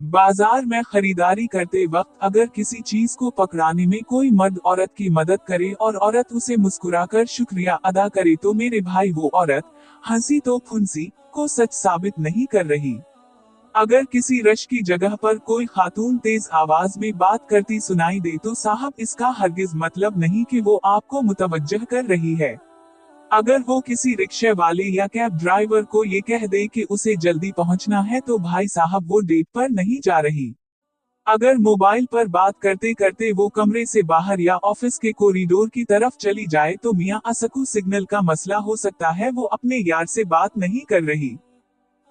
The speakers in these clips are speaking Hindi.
बाजार में खरीदारी करते वक्त अगर किसी चीज को पकड़ाने में कोई मर्द औरत की मदद करे और औरत उसे मुस्कुराकर शुक्रिया अदा करे तो मेरे भाई वो औरत हंसी तो फुंसी को सच साबित नहीं कर रही। अगर किसी रश की जगह पर कोई खातून तेज आवाज में बात करती सुनाई दे तो साहब इसका हरगिज मतलब नहीं कि वो आपको मुतवज्जह कर रही है। अगर वो किसी रिक्शे वाले या कैब ड्राइवर को ये कह दे कि उसे जल्दी पहुंचना है तो भाई साहब वो डेट पर नहीं जा रही। अगर मोबाइल पर बात करते करते वो कमरे से बाहर या ऑफिस के कॉरिडोर की तरफ चली जाए तो मियां असकू सिग्नल का मसला हो सकता है, वो अपने यार से बात नहीं कर रही।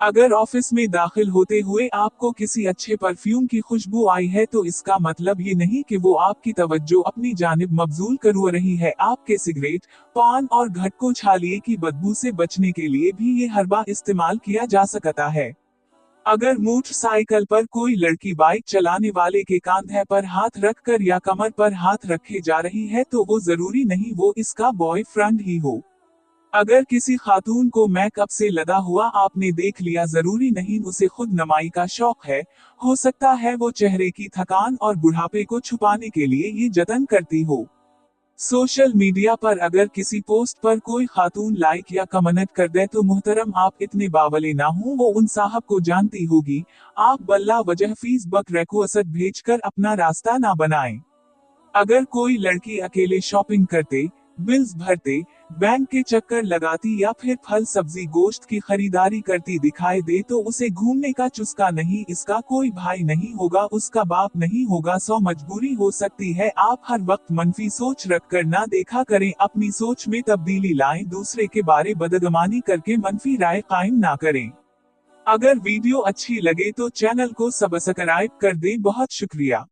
अगर ऑफिस में दाखिल होते हुए आपको किसी अच्छे परफ्यूम की खुशबू आई है तो इसका मतलब ये नहीं कि वो आपकी तवज्जो अपनी जानिब मबजूल कर रही है। आपके सिगरेट, पान और घटको छालिए की बदबू से बचने के लिए भी ये हर्बा इस्तेमाल किया जा सकता है। अगर मोटरसाइकिल पर कोई लड़की बाइक चलाने वाले के कंधे पर हाथ रखकर या कमर पर हाथ रखे जा रही है तो वो जरूरी नहीं वो इसका बॉयफ्रेंड ही हो। अगर किसी खातून को मेकअप से लदा हुआ आपने देख लिया जरूरी नहीं उसे खुद नमाई का शौक है। हो सकता है वो चेहरे की थकान और बुढ़ापे को छुपाने के लिए ये जतन करती हो। सोशल मीडिया पर अगर किसी पोस्ट पर कोई खातून लाइक या कमेंट कर दे तो मुहतरम आप इतने बावले ना हो, वो उन साहब को जानती होगी। आप बल्ला वजह फेसबुक रिक्वेस्ट भेजकर अपना रास्ता ना बनाएं। अगर कोई लड़की अकेले शॉपिंग करते, बिल्स भरते, बैंक के चक्कर लगाती या फिर फल सब्जी गोश्त की खरीदारी करती दिखाई दे तो उसे घूमने का चुस्का नहीं, इसका कोई भाई नहीं होगा, उसका बाप नहीं होगा, सो मजबूरी हो सकती है। आप हर वक्त मनफी सोच रखकर ना देखा करें, अपनी सोच में तब्दीली लाएं, दूसरे के बारे बदगमानी करके मनफी राय कायम ना करें। अगर वीडियो अच्छी लगे तो चैनल को सब्सक्राइब कर दें। बहुत शुक्रिया।